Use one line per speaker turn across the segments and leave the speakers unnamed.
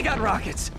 got rockets!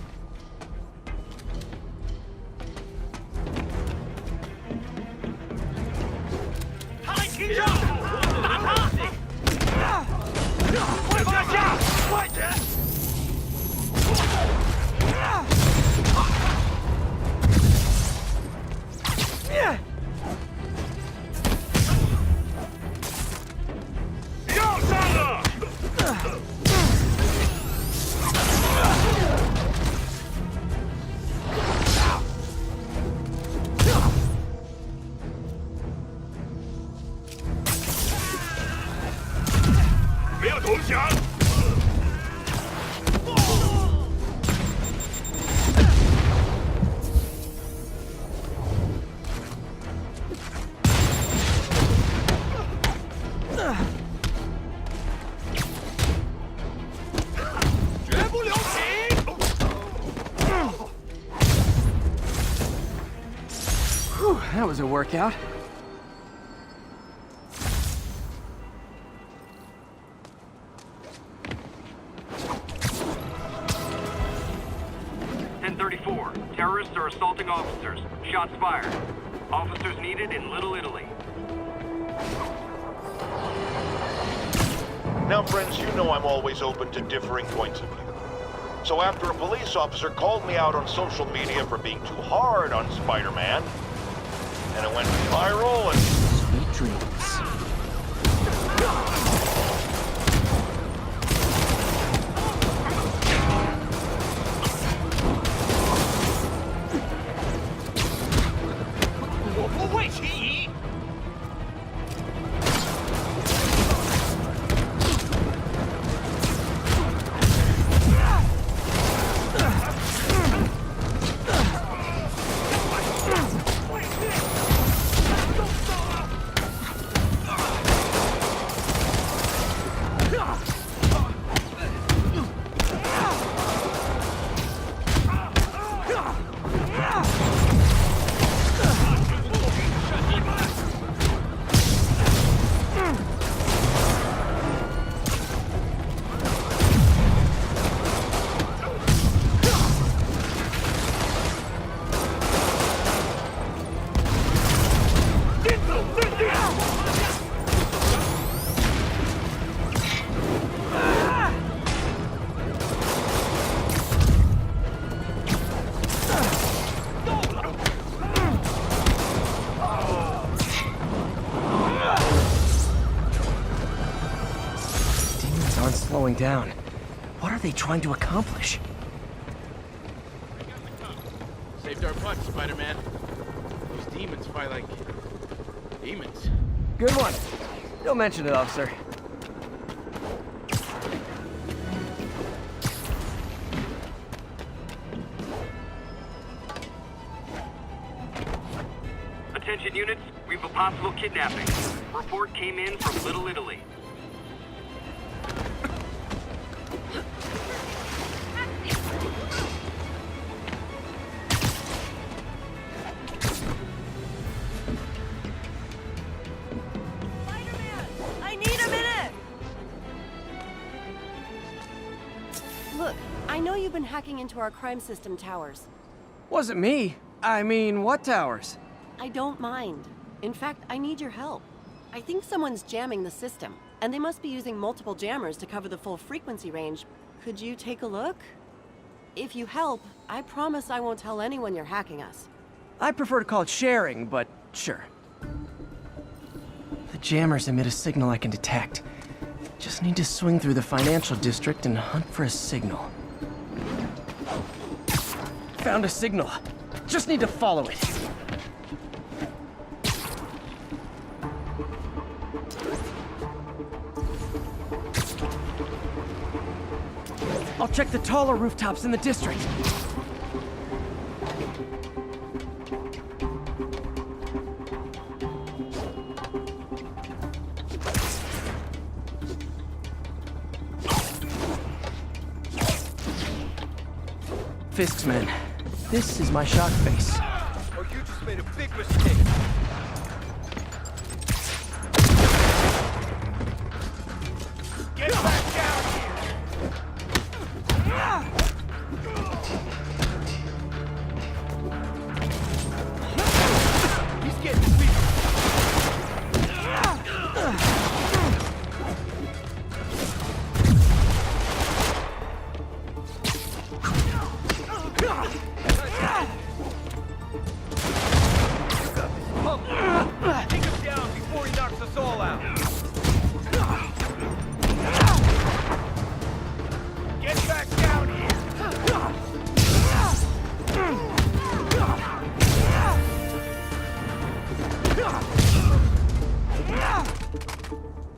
Whew, that was a workout.
Terrorists are assaulting officers. Shots fired. Officers needed in Little Italy.
Now, friends, you know I'm always open to differing points of view. So after a police officer called me out on social media for being too hard on Spider-Man, and it went viral and...
Sweet dreams. Slowing down. What are they trying to accomplish?
Saved our butts, Spider-Man. Those demons fight like... demons.
Good one. Don't mention it, officer.
Attention units, we have a possible kidnapping. Report came in from Little Italy.
Look, I know you've been hacking into our crime system towers.
Wasn't me. I mean, what towers?
I don't mind. In fact, I need your help. I think someone's jamming the system, and they must be using multiple jammers to cover the full frequency range. Could you take a look? If you help, I promise I won't tell anyone you're hacking us.
I prefer to call it sharing, but sure. The jammers emit a signal I can detect. Just need to swing through the financial district and hunt for a signal. Found a signal. Just need to follow it. I'll check the taller rooftops in the district. Fisk's men. This is my shock face.
Oh, you just made a big mistake. Get back down here!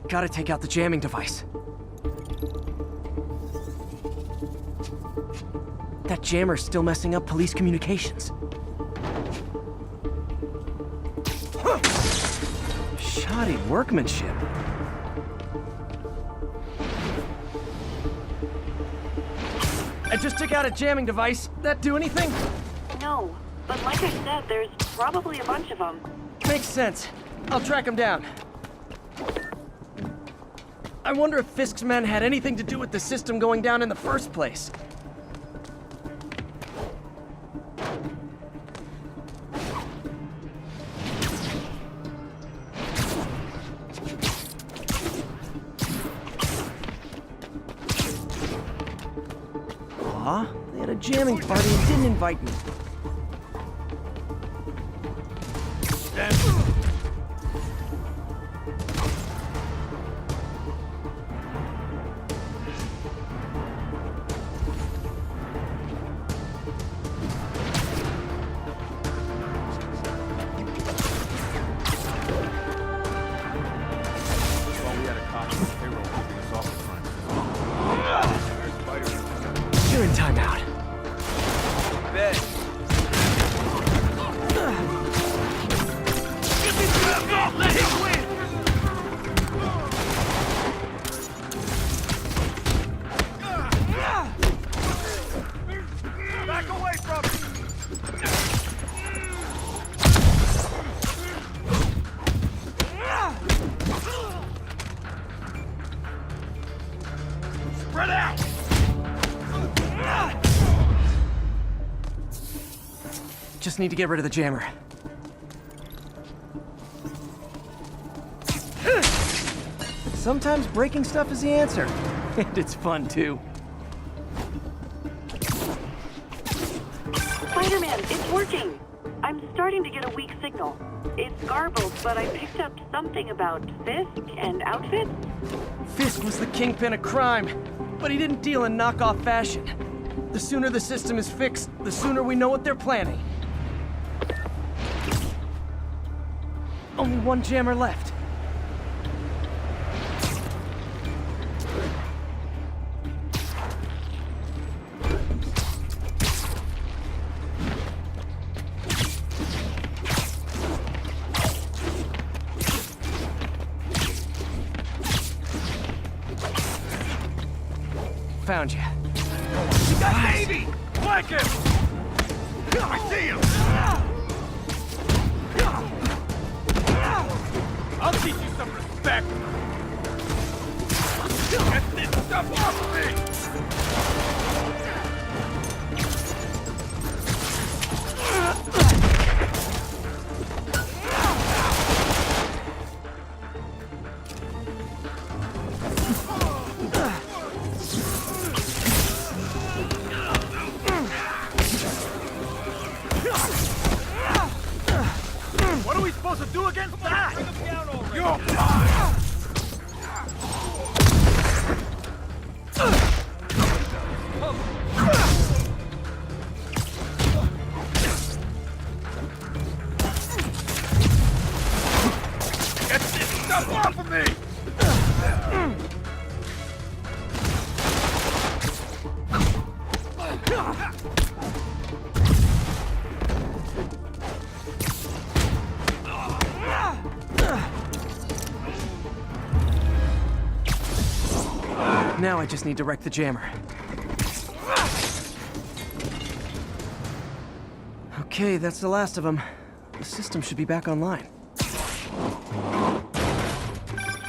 Gotta take out the jamming device. That jammer's still messing up police communications. Shoddy workmanship. I just took out a jamming device. That do anything?
No, but like I said, there's probably a bunch of them.
Makes sense. I'll track him down. I wonder if Fisk's men had anything to do with the system going down in the first place. Aw, they had a jamming party and didn't invite me. You're in timeout.
Let him win! Back away from him! Spread out!
Just need to get rid of the jammer. Sometimes breaking stuff is the answer. And it's fun, too.
Spider-Man, it's working! I'm starting to get a weak signal. It's garbled, but I picked up something about Fisk and outfits.
Fisk was the kingpin of crime, but he didn't deal in knockoff fashion. The sooner the system is fixed, the sooner we know what they're planning. Only one jammer left. Found you.
That baby! Flank him! I see him! I'll teach you some respect! Get this stuff off of me! What are we supposed to do against that? You're fine! Get this stuff off of me!
Now I just need to wreck the jammer. Okay, that's the last of them. The system should be back online.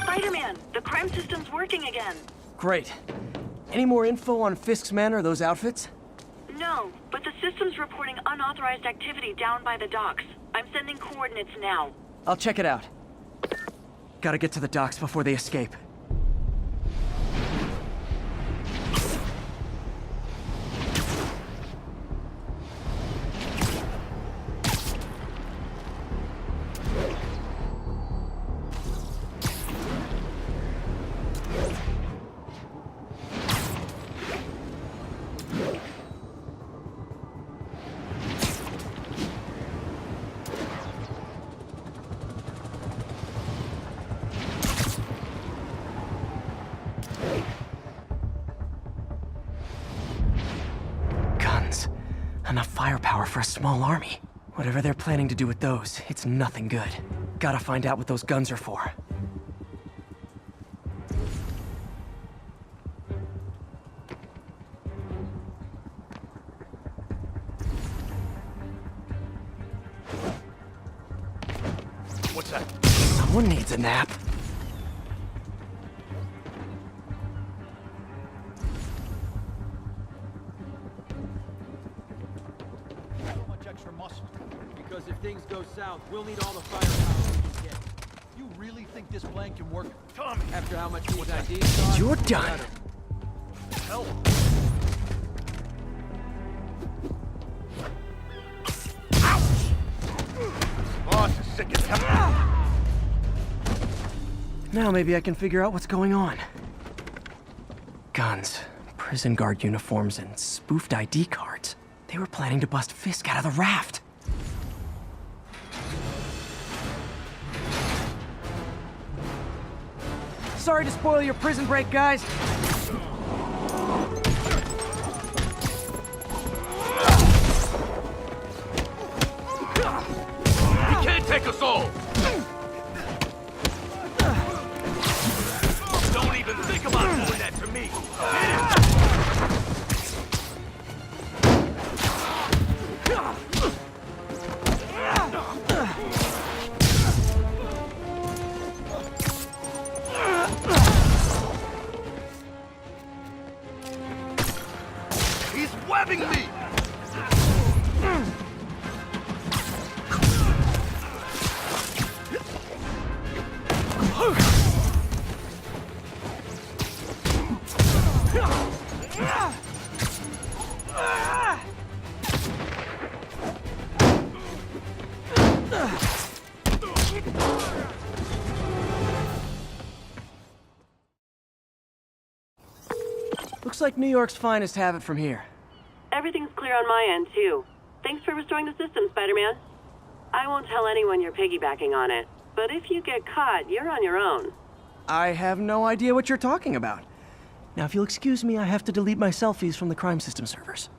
Spider-Man, the crime system's working again.
Great. Any more info on Fisk's men or those outfits?
No, but the system's reporting unauthorized activity down by the docks. I'm sending coordinates now.
I'll check it out. Gotta get to the docks before they escape. Enough firepower for a small army. Whatever they're planning to do with those, it's nothing good. Gotta find out what those guns are for.
What's that?
Someone needs a nap.
So much extra muscle. Because if things go south, we'll need all the firepower we can get. You really think this plan can work?
Tommy!
After how much these IDs cost?
You're done.
Hell. Boss is sick as hell.
Now maybe I can figure out what's going on. Guns, prison guard uniforms, and spoofed ID cards. They were planning to bust Fisk out of the raft. Sorry to spoil your prison break, guys.
He can't take us all! Don't even think about doing that to me! He's webbing me!
Looks like New York's finest have it from here.
Everything's clear on my end, too. Thanks for restoring the system, Spider-Man. I won't tell anyone you're piggybacking on it, but if you get caught, you're on your own.
I have no idea what you're talking about. Now, if you'll excuse me, I have to delete my selfies from the crime system servers.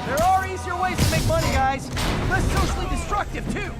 There are easier ways to make money, guys. Less socially destructive, too.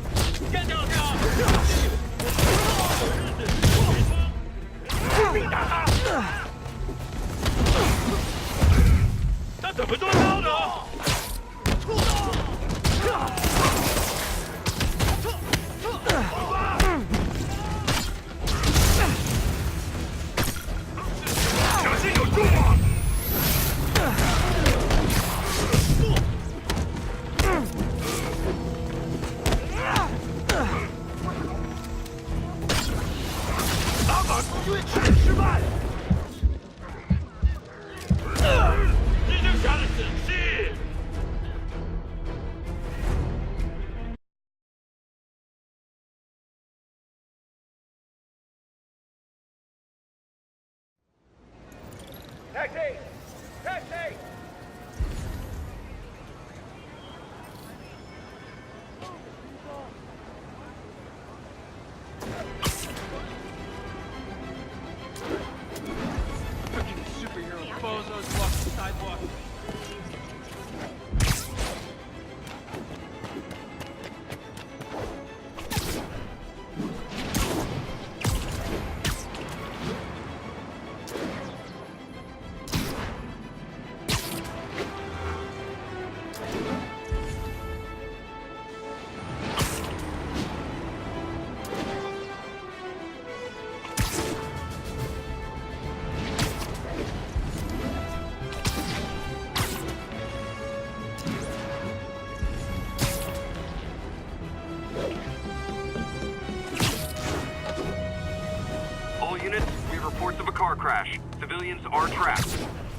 Reports of a car crash. Civilians are trapped.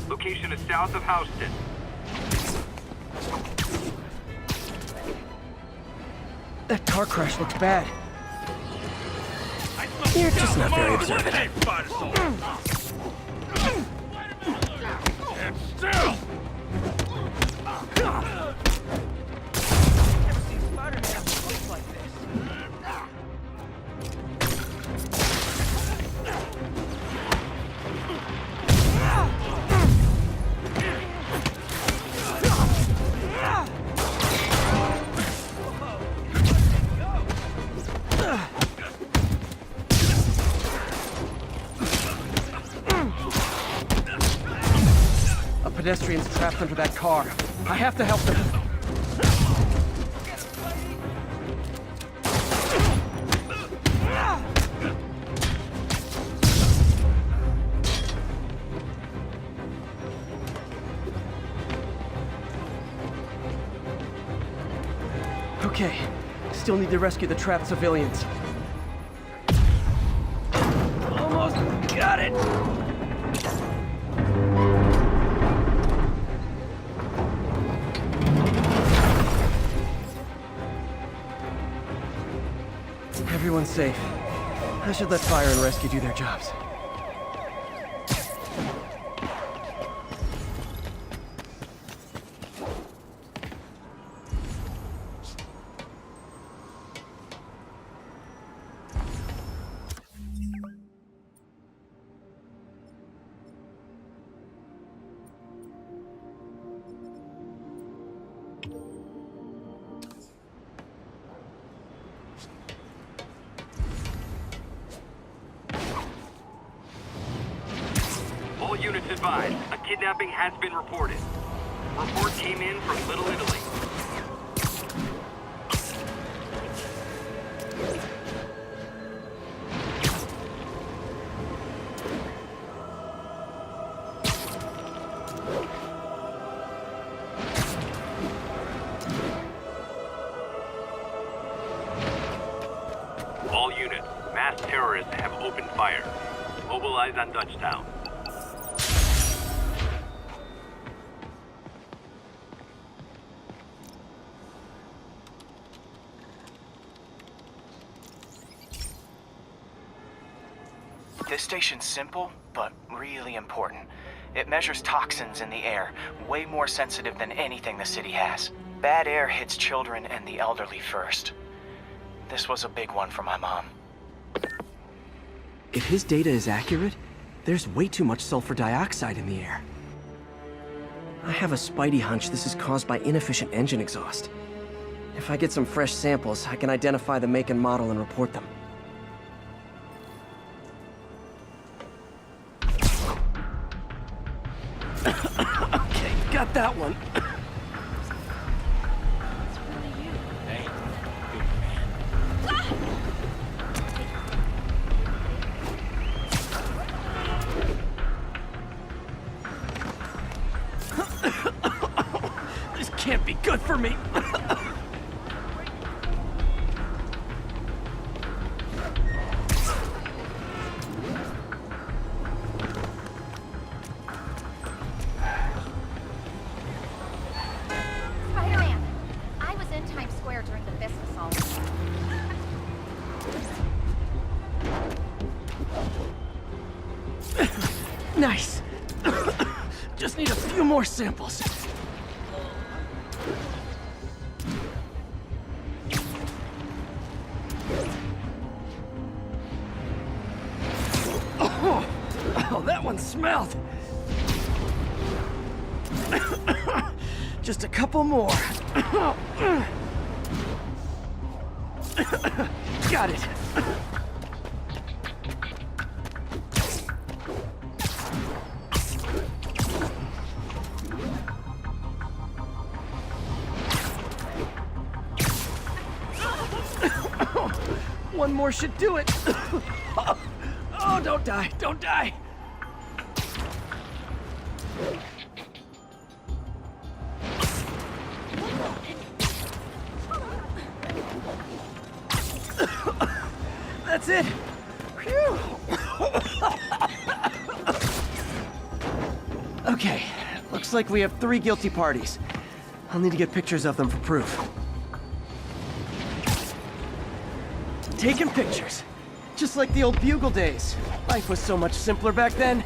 Location is south of Houston.
That car crash looks bad. You're just not very observant.
Still!
A pedestrian's trapped under that car. I have to help them. Okay, still need to rescue the trapped civilians. Almost got it! Everyone's safe. I should let fire and rescue do their jobs.
All units advised. A kidnapping has been reported. Report came in from Little Italy. All units, mass terrorists have opened fire. Mobilize on Dutchtown.
This station's simple, but really important. It measures toxins in the air, way more sensitive than anything the city has. Bad air hits children and the elderly first. This was a big one for my mom.
If his data is accurate, there's way too much sulfur dioxide in the air. I have a spidey hunch this is caused by inefficient engine exhaust. If I get some fresh samples, I can identify the make and model and report them. Okay, got that one.
Hey, good man.
This can't be good for me.
Spider-Man! I was in Times Square during the Fisk assault.
Nice. Just need a few more samples. Oh, that one smelled. Just a couple more. Got it. One more should do it. Oh, don't die, don't die. That's it. Phew. Okay, looks like we have 3 guilty parties. I'll need to get pictures of them for proof. Taking pictures. Just like the old Bugle days. Life was so much simpler back then.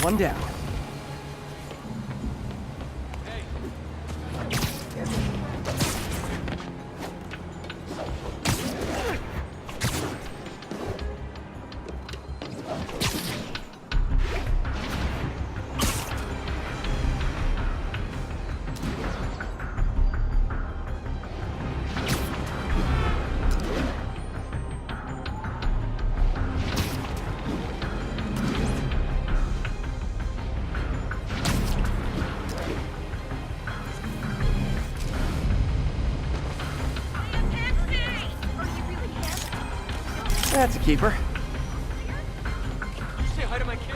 One down. That's a keeper.
You say hi to my kid?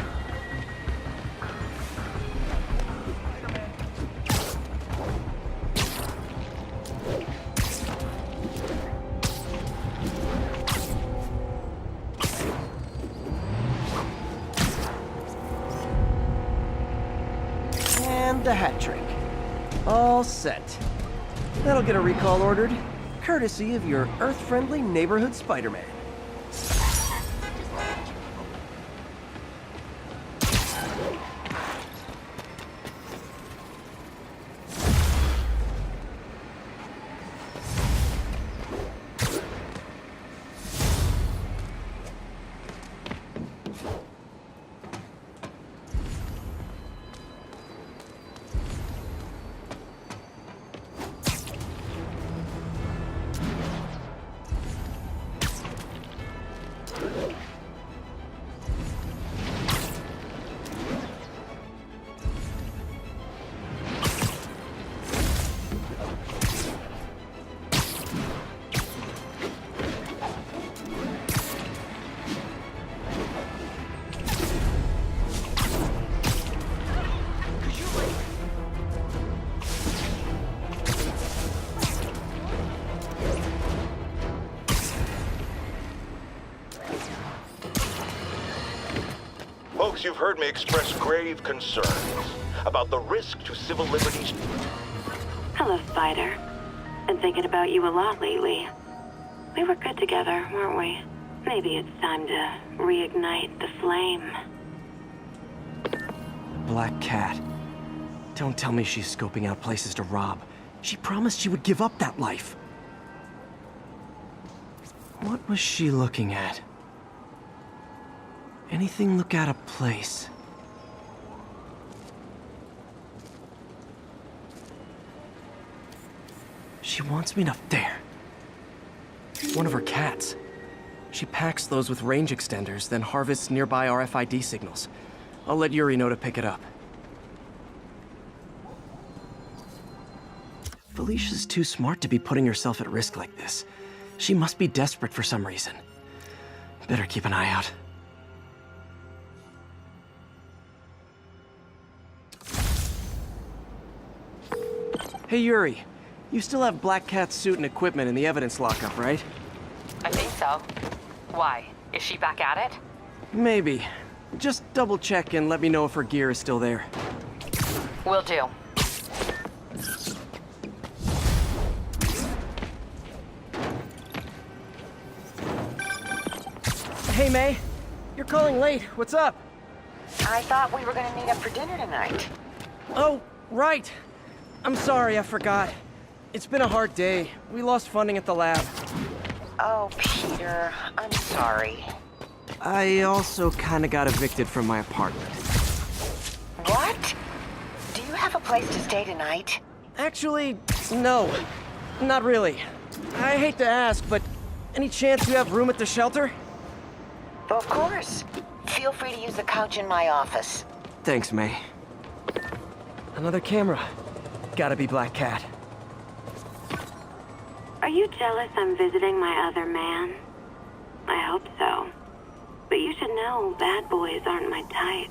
And the hat trick. All set. That'll get a recall ordered, courtesy of your Earth-friendly neighborhood Spider-Man.
Folks, you've heard me express grave concerns about the risk to civil liberties.
Hello, Spider. Been thinking about you a lot lately. We were good together, weren't we? Maybe it's time to reignite the flame.
Black Cat. Don't tell me she's scoping out places to rob. She promised she would give up that life. What was she looking at? Anything look out of place? She wants me to... There. One of her cats. She packs those with range extenders, then harvests nearby RFID signals. I'll let Yuri know to pick it up. Felicia's too smart to be putting herself at risk like this. She must be desperate for some reason. Better keep an eye out. Hey Yuri, you still have Black Cat's suit and equipment in the evidence lockup, right?
I think so. Why? Is she back at it?
Maybe. Just double check and let me know if her gear is still there.
Will do.
Hey May, you're calling late. What's up?
I thought we were gonna meet up for dinner tonight.
Oh, right. I'm sorry, I forgot. It's been a hard day. We lost funding at the lab.
Oh, Peter, I'm sorry.
I also kinda got evicted from my apartment.
What? Do you have a place to stay tonight?
Actually, no. Not really. I hate to ask, but any chance you have room at the shelter?
Of course. Feel free to use the couch in my office.
Thanks, May. Another camera. Gotta be Black Cat.
Are you jealous I'm visiting my other man? I hope so. But you should know bad boys aren't my type.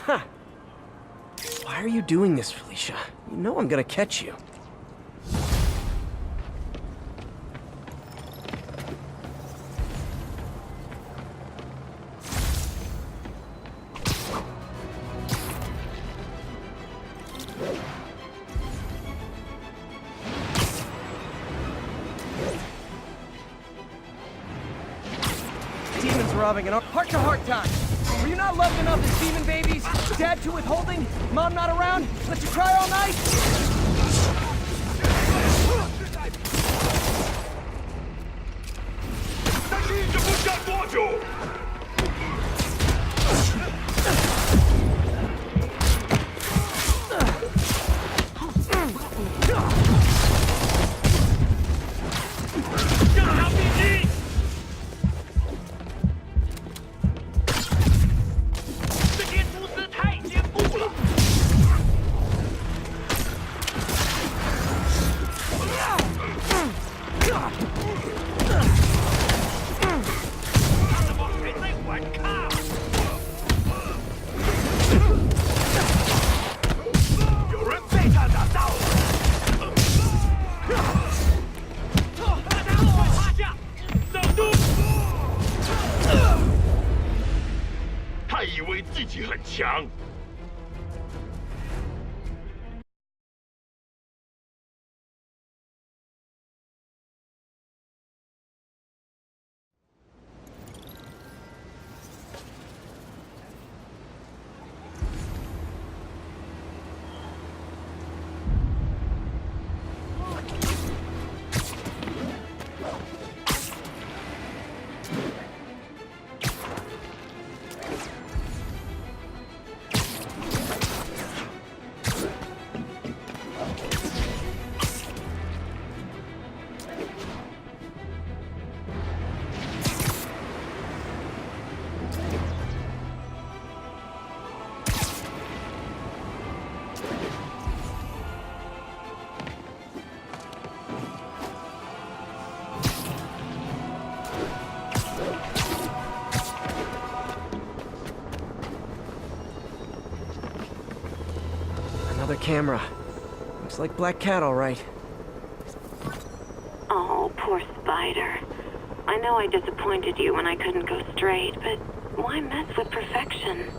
Huh. Why are you doing this, Felicia? You know I'm gonna catch you.
Demons robbing an heart-to-heart time. Were you not loved enough as demon babies? Dad too withholding? Mom not around? Let you cry all night?
Another camera. Looks like Black Cat, all right.
Oh, poor Spider. I know I disappointed you when I couldn't go straight, but why mess with perfection?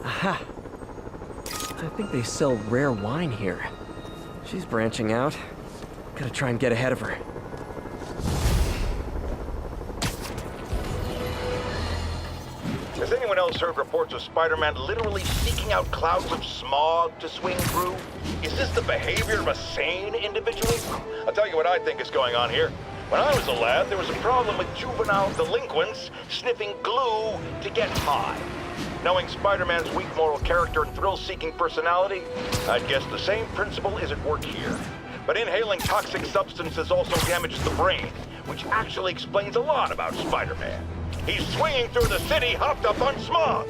Aha! I think they sell rare wine here. She's branching out. Gotta try and get ahead of her.
Has anyone else heard reports of Spider-Man literally seeking out clouds of smog to swing through? Is this the behavior of a sane individual? I'll tell you what I think is going on here. When I was a lad, there was a problem with juvenile delinquents sniffing glue to get high. Knowing Spider-Man's weak moral character and thrill-seeking personality, I'd guess the same principle is at work here. But inhaling toxic substances also damages the brain, which actually explains a lot about Spider-Man. He's swinging through the city hopped up on smog.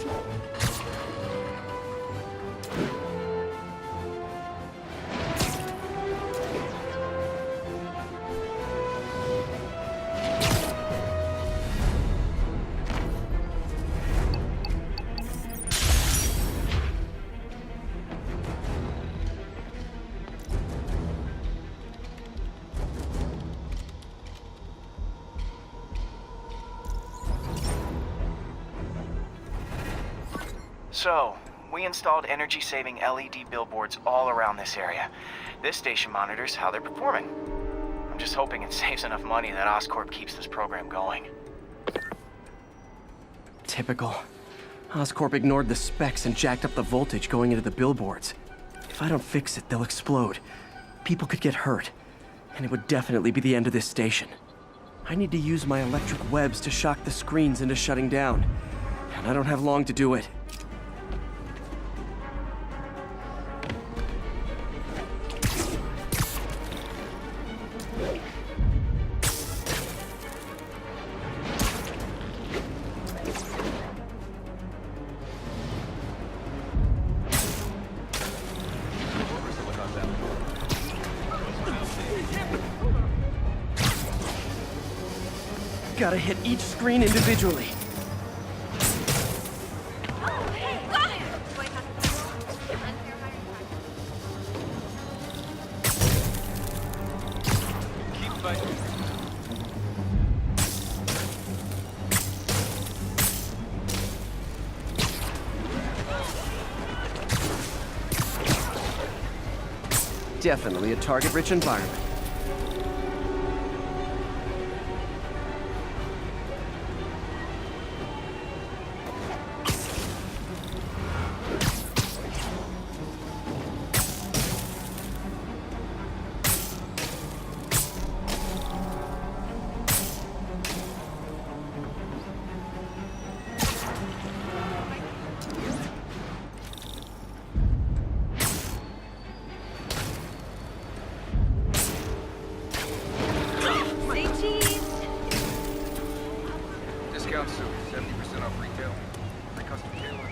So, we installed energy-saving LED billboards all around this area. This station monitors how they're performing. I'm just hoping it saves enough money that Oscorp keeps this program going.
Typical. Oscorp ignored the specs and jacked up the voltage going into the billboards. If I don't fix it, they'll explode. People could get hurt. And it would definitely be the end of this station. I need to use my electric webs to shock the screens into shutting down. And I don't have long to do it.
Gotta hit each screen individually.
Keep fighting.
Definitely a target-rich environment.
Discount suit, 70% off retail. Free custom tailor.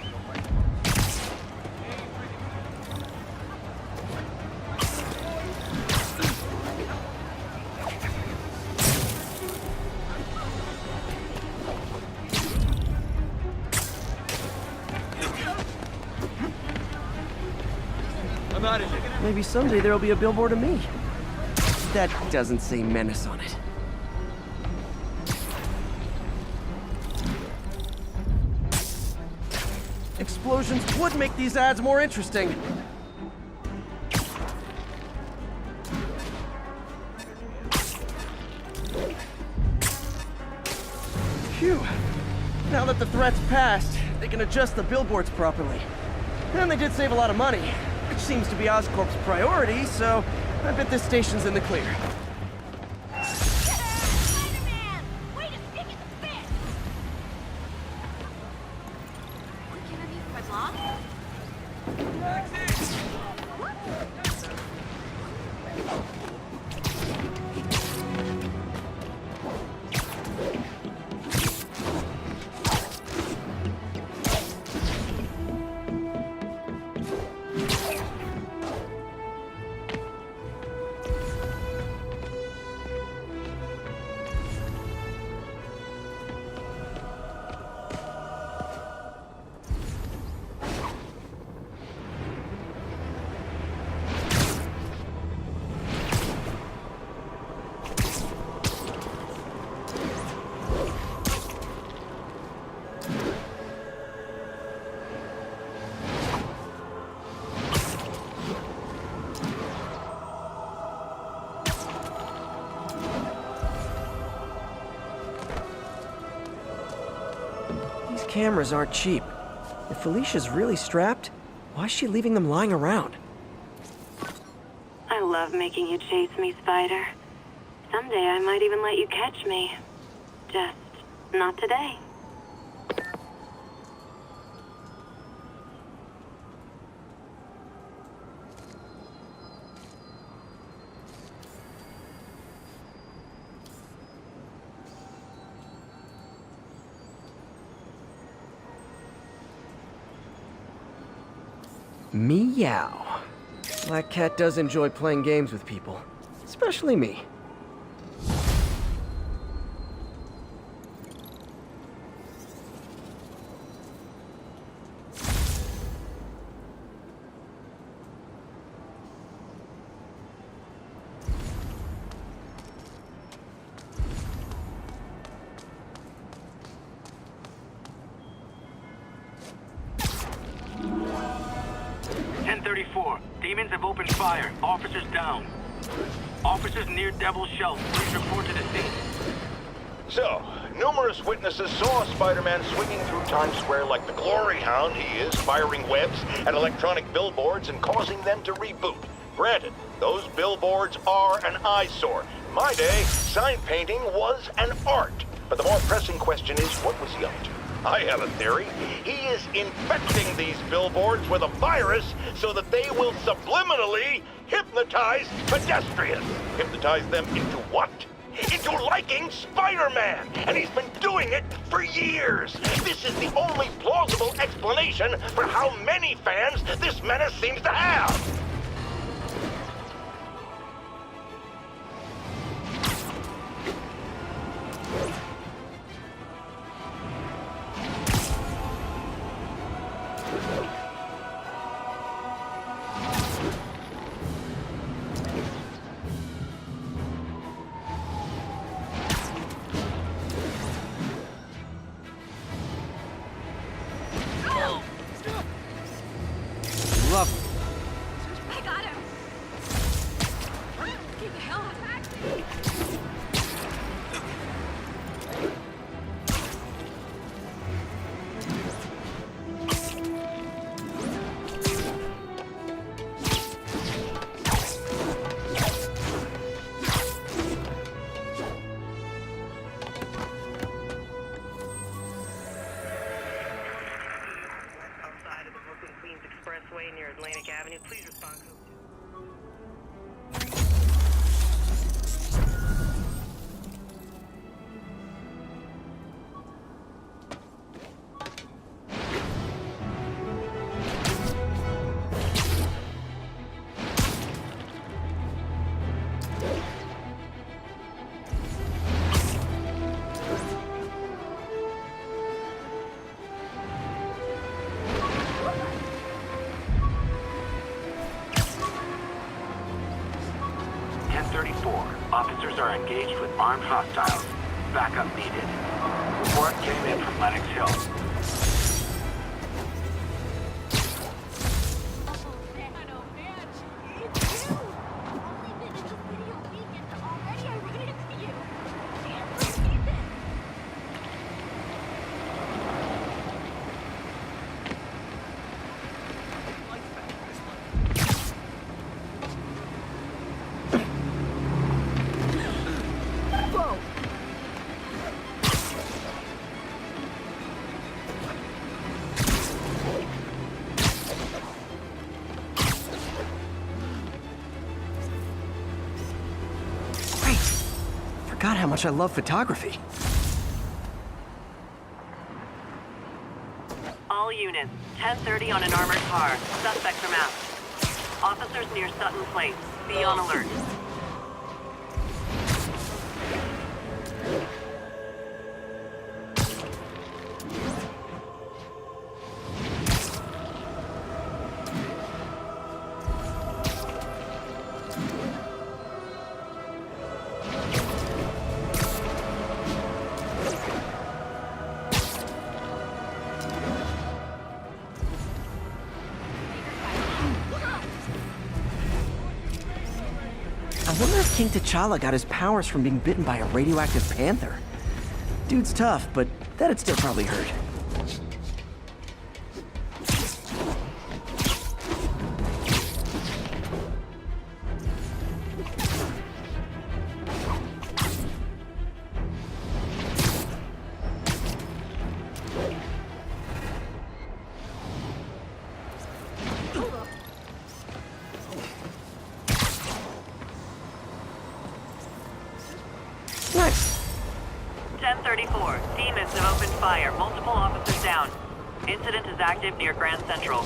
I'm out of here.
Maybe someday there'll be a billboard of me. That doesn't say menace on it.
Explosions would make these ads more interesting. Phew. Now that the threat's passed, they can adjust the billboards properly. And they did save a lot of money, which seems to be Oscorp's priority, so I bet this station's in the clear.
Spider-Man! Way to stick it to fit! Can I use my block?
These cameras aren't cheap. If Felicia's really strapped, why is she leaving them lying around?
I love making you chase me, Spider. Someday I might even let you catch me. Just not today.
Meow. Black Cat does enjoy playing games with people. Especially me.
Demons have opened fire. Officers down. Officers near Devil's Shelf. Please report to the scene.
So, numerous witnesses saw Spider-Man swinging through Times Square like the glory hound he is, firing webs at electronic billboards and causing them to reboot. Granted, those billboards are an eyesore. In my day, sign painting was an art. But the more pressing question is, what was he up to? I have a theory. He is infecting these billboards with a virus so that they will subliminally hypnotize pedestrians. Hypnotize them into what? Into liking Spider-Man! And he's been doing it for years! This is the only plausible explanation for how many fans this menace seems to have!
Expressway near Atlantic Avenue. Please respond.
Officers are engaged with armed hostiles. Backup needed. Report came in from Lenox Hill.
Forgot how much I love photography.
All units, 10:30 on an armored car. Suspects are masked. Officers near Sutton Place. Be on alert.
I wonder if King T'Challa got his powers from being bitten by a radioactive panther. Dude's tough, but that'd still probably hurt. Nice.
10:34. Demons have opened fire. Multiple officers down. Incident is active near Grand Central.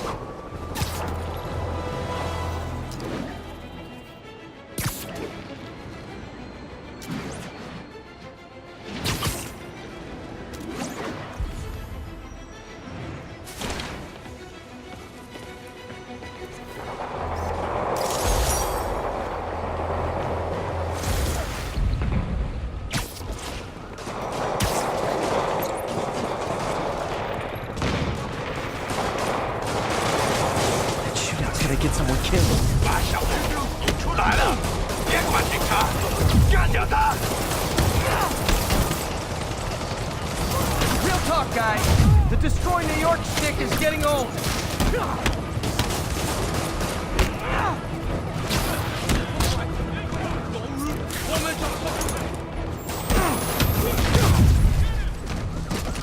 Gotta get someone killed.
把小蜘蛛引出来了，别管警察，干掉他！
Real talk, guys. The Destroy New York stick is getting old.
我们找错。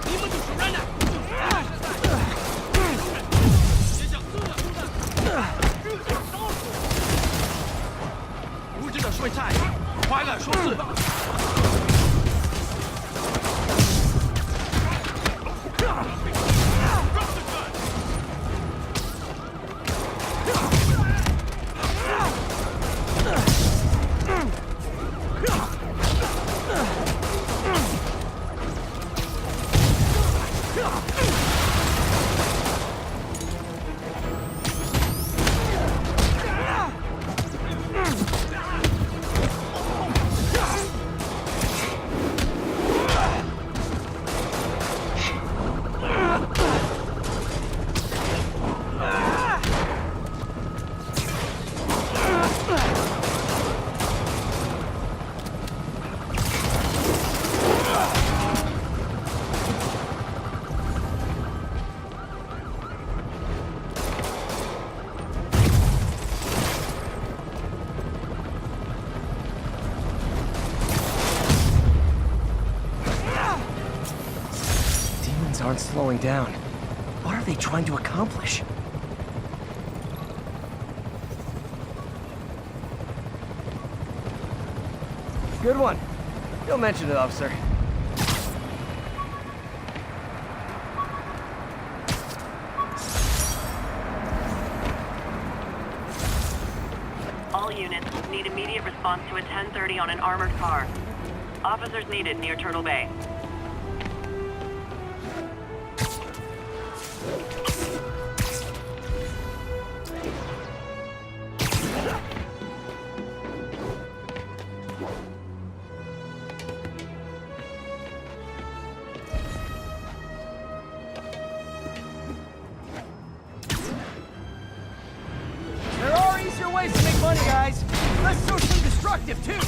你们就是人呐！别想输了！无知的睡菜，快来说事！
Aren't slowing down. What are they trying to accomplish?
Good one. You'll mention it, officer.
All units need immediate response to a 1030 on an armored car. Officers needed near Turtle Bay.
There are easier ways to make money, guys. Less socially destructive, too.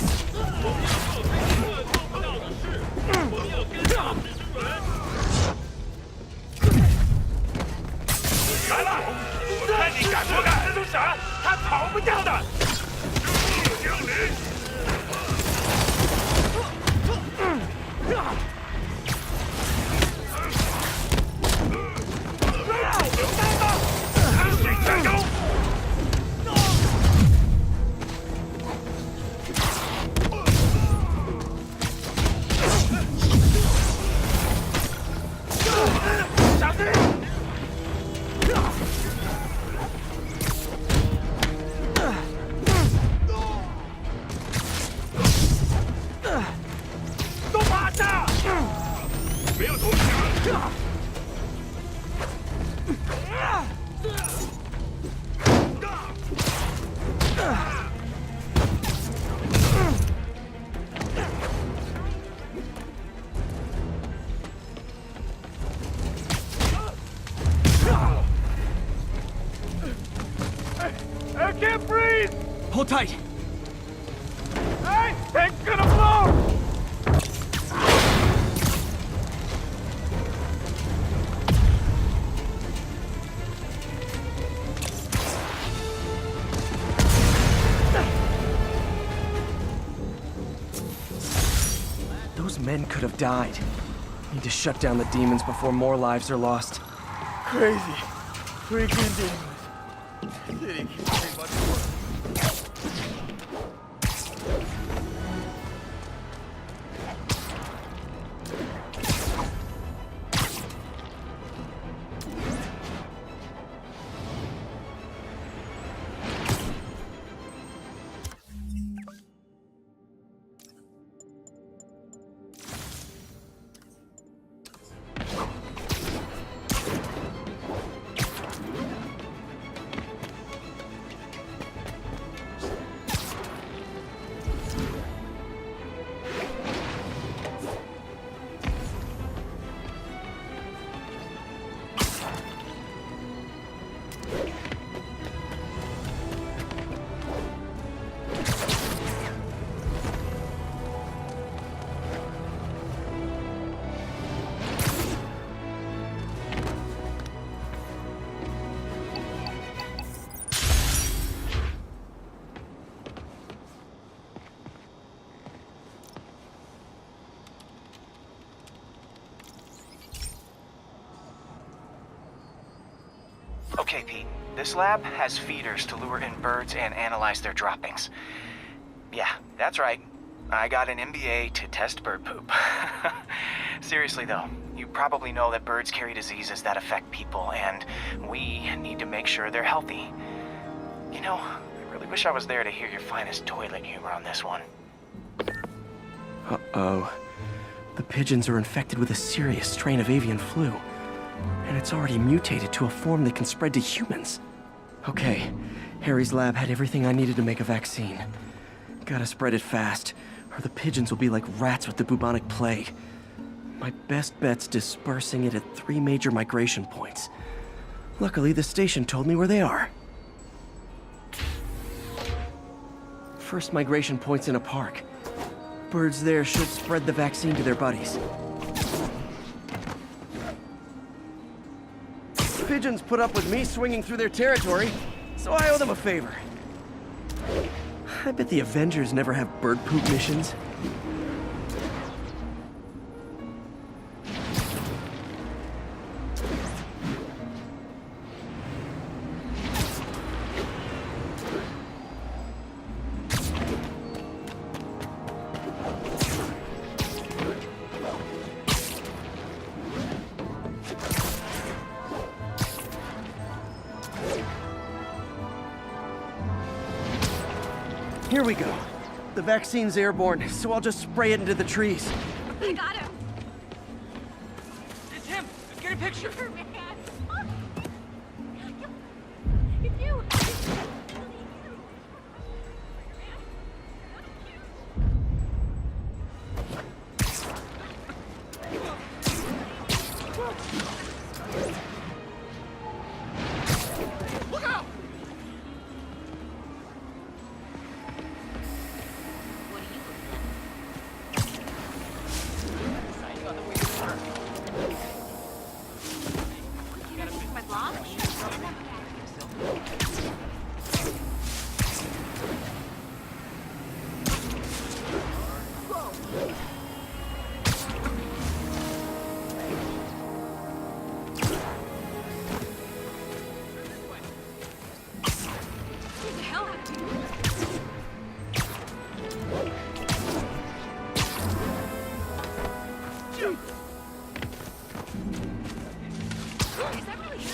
I can't breathe!
Hold tight.
Hey! It's gonna blow!
Those men could have died. Need to shut down the demons before more lives are lost.
Crazy. Freaking demons. City can't take much more.
Okay, Pete. This lab has feeders to lure in birds and analyze their droppings. Yeah, that's right. I got an MBA to test bird poop. Seriously though, you probably know that birds carry diseases that affect people, and we need to make sure they're healthy. You know, I really wish I was there to hear your finest toilet humor on this one.
Uh-oh. The pigeons are infected with a serious strain of avian flu. And it's already mutated to a form that can spread to humans. Okay, Harry's lab had everything I needed to make a vaccine. Gotta spread it fast, or the pigeons will be like rats with the bubonic plague. My best bet's dispersing it at 3 major migration points. Luckily, the station told me where they are. First migration point's in a park. Birds there should spread the vaccine to their buddies.
Pigeons put up with me swinging through their territory, so I owe them a favor.
I bet the Avengers never have bird poop missions.
Here we go. The vaccine's airborne, so I'll just spray it into the trees.
I got him.
It's him! Get a picture!
Man. It's you.
Look out!
My blog? What the hell happened to you? Is that really him?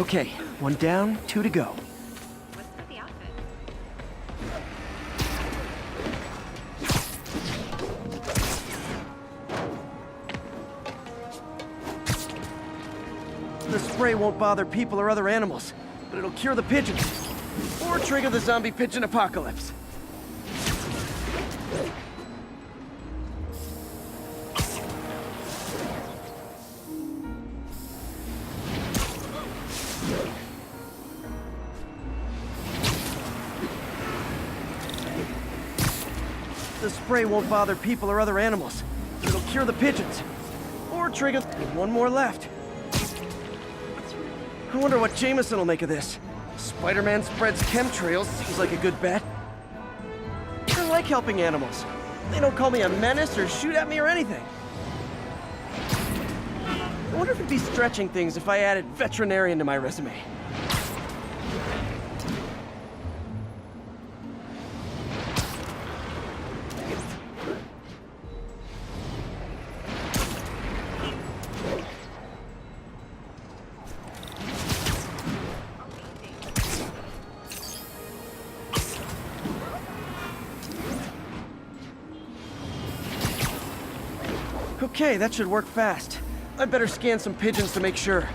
Okay, one down, 2 to go.
What's with the outfit?
The spray won't bother people or other animals, but it'll cure the pigeons. Or trigger the zombie pigeon apocalypse. The spray won't bother people or other animals. It'll cure the pigeons. Or trigger... One more left. I wonder what Jameson will make of this. Spider-Man spreads chemtrails seems like a good bet. I like helping animals. They don't call me a menace or shoot at me or anything. I wonder if it'd be stretching things if I added veterinarian to my resume. Okay, that should work fast. I'd better scan some pigeons to make sure.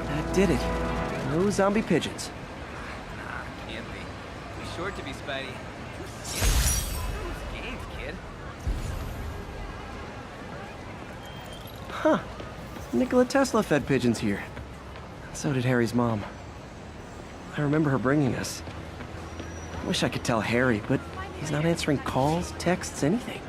That did it. No zombie pigeons.
Can't be. Too short to be Spidey. Games, kid.
Huh. Nikola Tesla fed pigeons here. So did Harry's mom. I remember her bringing us. I wish I could tell Harry, but he's not answering calls, texts, anything.